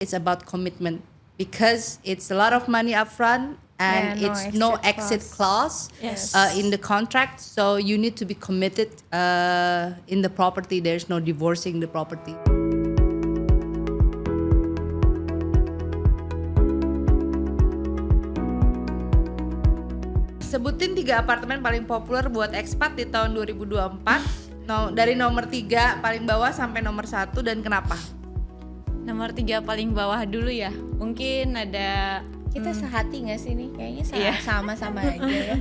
it's about commitment because it's a lot of money upfront and Yeah, it's no exit clause Yes. in the contract. So you need to be committed in the property. There's no divorcing the property. Sebutin 3 apartemen paling populer buat ekspat di tahun 2024. Dari nomor 3 paling bawah sampai nomor 1 dan kenapa? Nomor 3 paling bawah dulu ya. Mungkin ada Kita sehati nggak sih nih? Kayaknya Iya. sama-sama aja ya.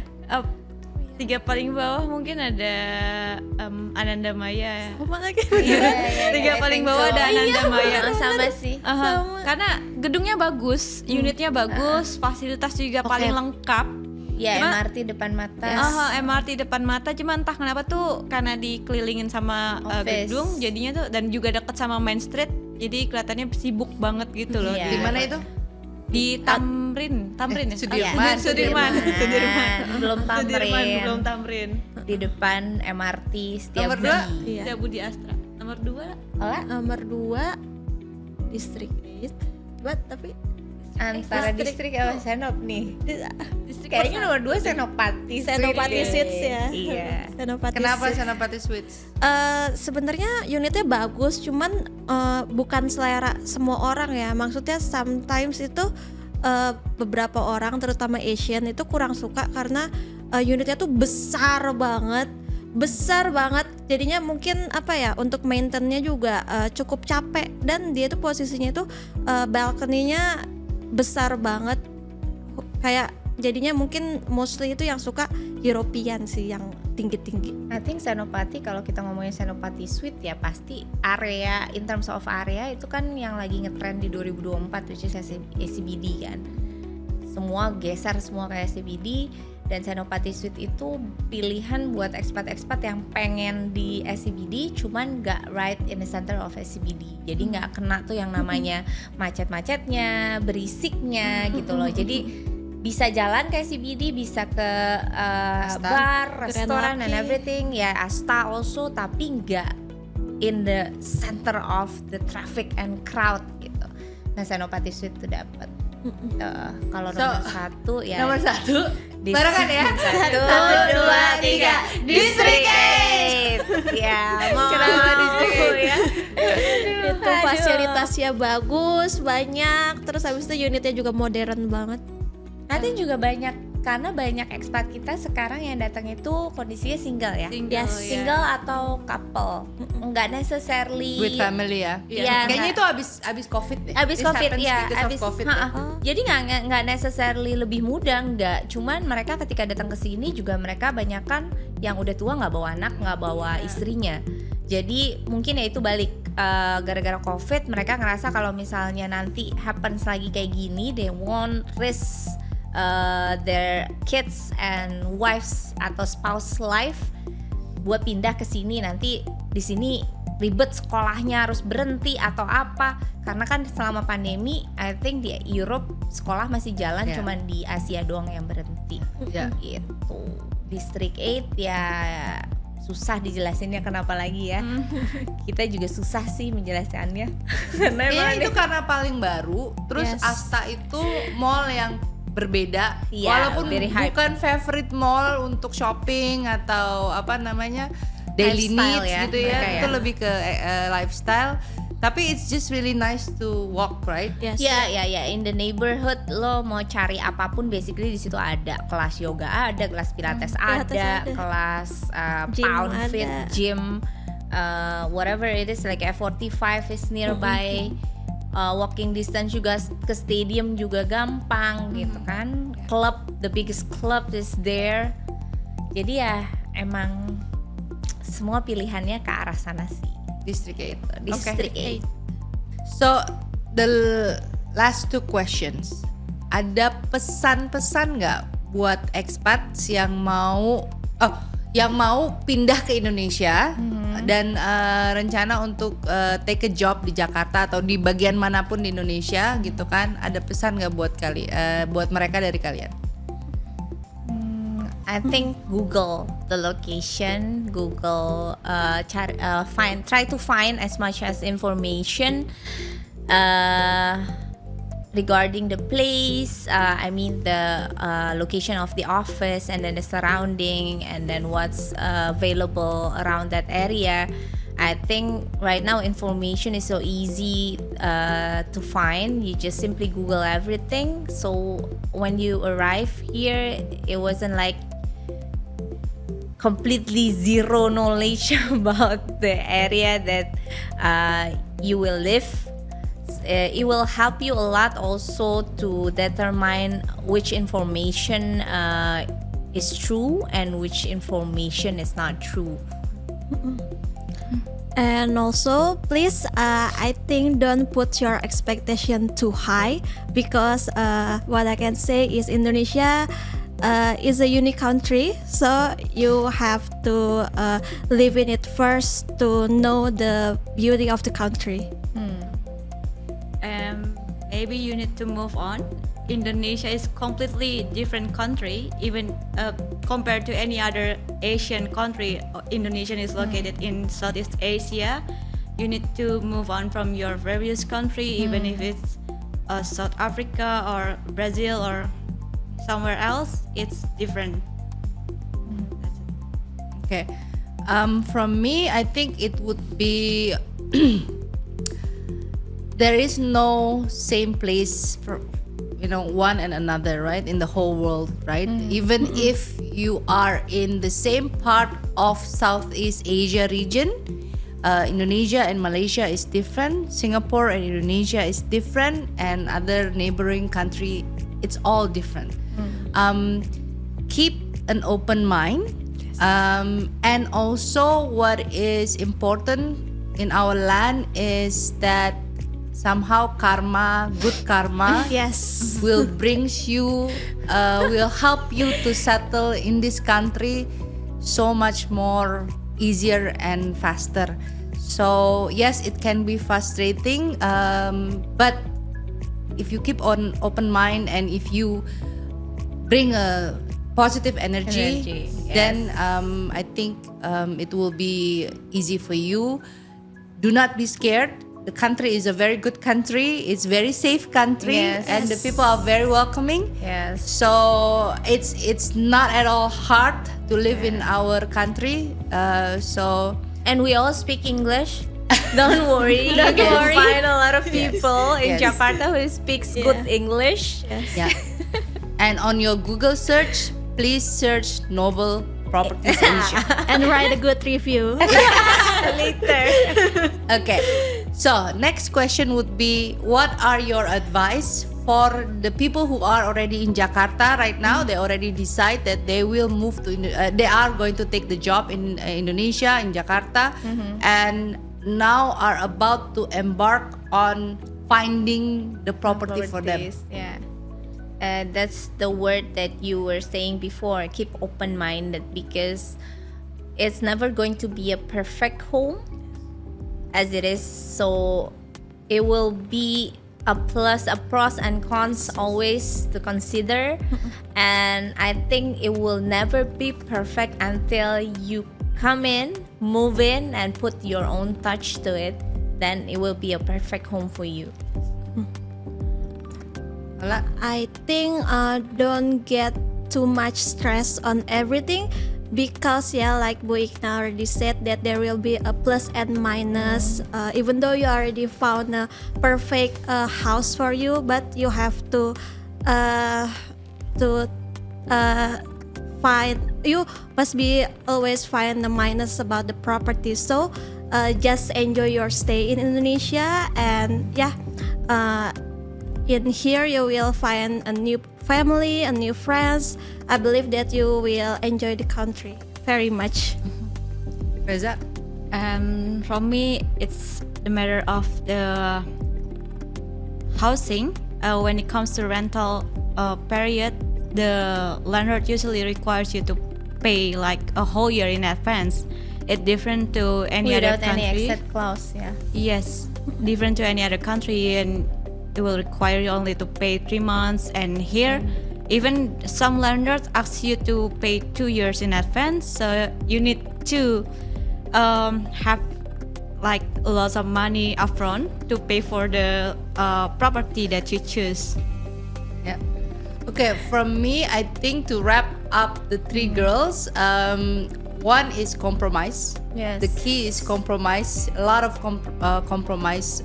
3 paling bawah mungkin ada Ananda Maya. Apa lagi? Iya, 3 I paling think bawah so. ada Ananda Maya. Sama sih. Karena gedungnya bagus, unitnya bagus, fasilitas juga paling lengkap. Ya, Cuma- MRT depan mata. MRT depan mata, cuma entah kenapa tuh karena dikelilingin sama Office. gedung, jadinya tuh dan juga dekat sama Main Street, jadi kelihatannya sibuk banget gitu loh. Iya. Di mana itu? Di Tamrin ya? Sudirman. Sudirman. Belum Sudirman, Tamrin. belum Tamrin. Di depan MRT Nomor Setiabudi. Iya. Budi Astra. Nomor 2 Olah, Nomor 2 District 8. Tapi antara distrik apa Senop nih? Distrik Kayaknya nomor 2 Senopati. Senopati Suites ya. Iya. Senopati Kenapa Suites. Senopati Suites? Sebenarnya unitnya bagus, cuman bukan selera semua orang ya. Maksudnya sometimes itu beberapa orang, terutama Asian itu kurang suka karena unitnya tuh besar banget. Jadinya mungkin apa ya, untuk maintain-nya juga cukup capek, dan dia tuh posisinya tuh balcony-nya besar banget, kayak jadinya mungkin mostly itu yang suka European sih, yang tinggi-tinggi. I think Senopati, kalau kita ngomongin Senopati Suite ya pasti area, in terms of area itu kan yang lagi ngetrend di 2024, which is SCBD kan. Semua geser semua kayak SCBD, dan Senopati Suite itu pilihan buat ekspat-ekspat yang pengen di SCBD cuman nggak right in the center of SCBD. Jadi nggak kena tuh yang namanya macet-macetnya, berisiknya gitu loh. Jadi bisa jalan ke SCBD, bisa ke bar, restoran and everything ya, Asta also, tapi nggak in the center of the traffic and crowd gitu. Nah, Senopati Suite tuh dapat. Kalau nomor 1 ya Nomor 1 Distrik- barengan ya. 1, 2, 3 Distrik 8. Ya, mau Kenapa Distrik 8? ya. Itu fasilitasnya bagus, banyak, terus habis itu unitnya juga modern banget. Nanti juga banyak, karena banyak ekspat kita sekarang yang datang itu kondisinya single ya. Single, ya. Single atau couple. Enggak necessarily With family ya. Iya. Kayaknya itu abis COVID deh. Abis This COVID happens ya, because of abis COVID ha-ha. ya. Jadi nggak necessarily lebih muda, nggak. Cuman mereka ketika datang ke sini juga mereka banyakan yang udah tua, nggak bawa anak, nggak bawa istrinya. Jadi mungkin ya itu balik gara-gara COVID mereka ngerasa kalau misalnya nanti happens lagi kayak gini, they won't risk their kids and wives atau spouse life buat pindah ke sini, nanti di sini ribet sekolahnya harus berhenti atau apa, karena kan selama pandemi I think di Europe sekolah masih jalan, Yeah. cuman di Asia doang yang berhenti. Ya. Gitu. District 8 ya susah dijelasinnya kenapa lagi ya. Kita juga susah sih menjelaskannya. Karena Iya, emang itu karena paling baru. Terus Yes. Asta itu mall yang berbeda, Iya, walaupun very hype. bukan favorite mall untuk shopping atau apa namanya daily Lifestyle needs ya, gitu ya. mereka Itu ya. lebih ke lifestyle. Tapi it's just really nice to walk, right? Yes. Ya, in the neighborhood lo mau cari apapun basically di situ ada. Kelas yoga ada, kelas pilates Pilates ada, ada. kelas Gym pound ada. fit, gym, whatever it is, like F45 is nearby. Walking distance juga ke stadium juga gampang gitu kan. Club, the biggest club is there. Jadi ya emang semua pilihannya ke arah sana sih. District 8. District Okay. 8. So the last 2 questions. Ada pesan-pesan nggak buat expats yang mau pindah ke Indonesia dan rencana untuk take a job di Jakarta atau di bagian manapun di Indonesia gitu kan? Ada pesan nggak buat mereka dari kalian? I think Google the location, Google try to find as much as information. regarding the place, I mean the location of the office, and then the surrounding, and then what's available around that area. I think right now information is so easy to find. You just simply Google everything. So when you arrive here, it wasn't like completely zero knowledge about the area that you will live. It will help you a lot also to determine which information is true and which information is not true. And also, please, I think don't put your expectation too high, because what I can say is Indonesia is a unique country, so you have to live in it first to know the beauty of the country. Maybe you need to move on. Indonesia is completely different country, even compared to any other Asian country. Indonesia is located in Southeast Asia. You need to move on from your previous country, even if it's South Africa or Brazil or somewhere else. It's different. That's it. Okay. From me, I think it would be there is no same place for one and another, right, in the whole world, right? Even if you are in the same part of Southeast Asia region, Indonesia and Malaysia is different, Singapore and Indonesia is different, and other neighboring country, it's all different. Keep an open mind. And also what is important in our land is that somehow good karma Yes. will will help you to settle in this country so much more easier and faster. So yes, it can be frustrating, but if you keep on open mind and if you bring a positive energy, then I think it will be easy for you. Do not be scared. The country is a very good country. It's very safe country, and the people are very welcoming. Yes. So it's not at all hard to live in our country. And we all speak English. Don't worry. Don't you can worry. find a lot of people in Yes. Jakarta who speaks good English. Yeah. And on your Google search, please search Noble Properties Asia. And write a good review. Later. Okay. So next question would be, what are your advice for the people who are already in Jakarta right now? They already decide that they will move to they are going to take the job in Indonesia, in Jakarta, and now are about to embark on finding the property for them. Yeah. That's the word that you were saying before. Keep open-minded, because it's never going to be a perfect home as it is. So it will be a pros and cons always to consider. And I think it will never be perfect until you come in, move in, and put your own touch to it. Then it will be a perfect home for you. I think don't get too much stress on everything, because like Bu Ikna already said, that there will be a plus and minus. Even though you already found a perfect house for you, but you have to you must be always find the minus about the property. So just enjoy your stay in Indonesia, and in here you will find a new family, a new friends. I believe that you will enjoy the country very much. Reza? From me, it's the matter of the housing. When it comes to rental period, the landlord usually requires you to pay like a whole year in advance. It's different to any other Without country. any exit clause, yeah. Yes, different to any other country, and it will require you only to pay 3 months. And here, even some landlords ask you to pay 2 years in advance. So you need to have like lots of money upfront to pay for the property that you choose. Yeah. Okay, from me, I think to wrap up the three girls, one is compromise. Yes. The key is compromise. A lot of compromise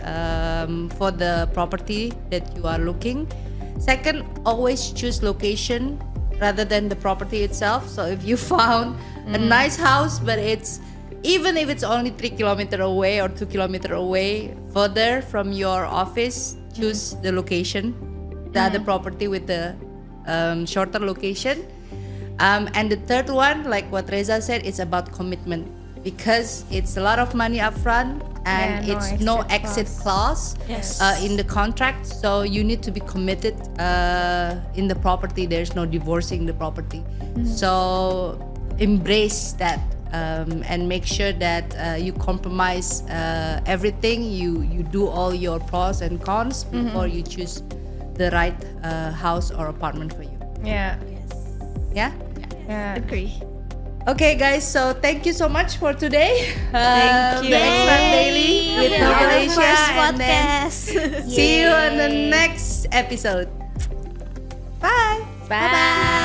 for the property that you are looking. Second, always choose location rather than the property itself. So if you found a nice house, but even if it's only 3 kilometers away or 2 kilometers away further from your office, choose the location, the other property with the shorter location. And the third one, like what Reza said, it's about commitment, because it's a lot of money upfront and Yeah, it's no exit clause Yes. in the contract. So you need to be committed in the property. There's no divorcing the property. So embrace that and make sure that you compromise everything. You do all your pros and cons before you choose the right house or apartment for you. Yeah. Yeah. Yeah. Agree. Okay, guys. So thank you so much for today. Thank you. The Expat Daily with Our Malaysia, first and then podcast. see you on the next episode. Bye. Bye.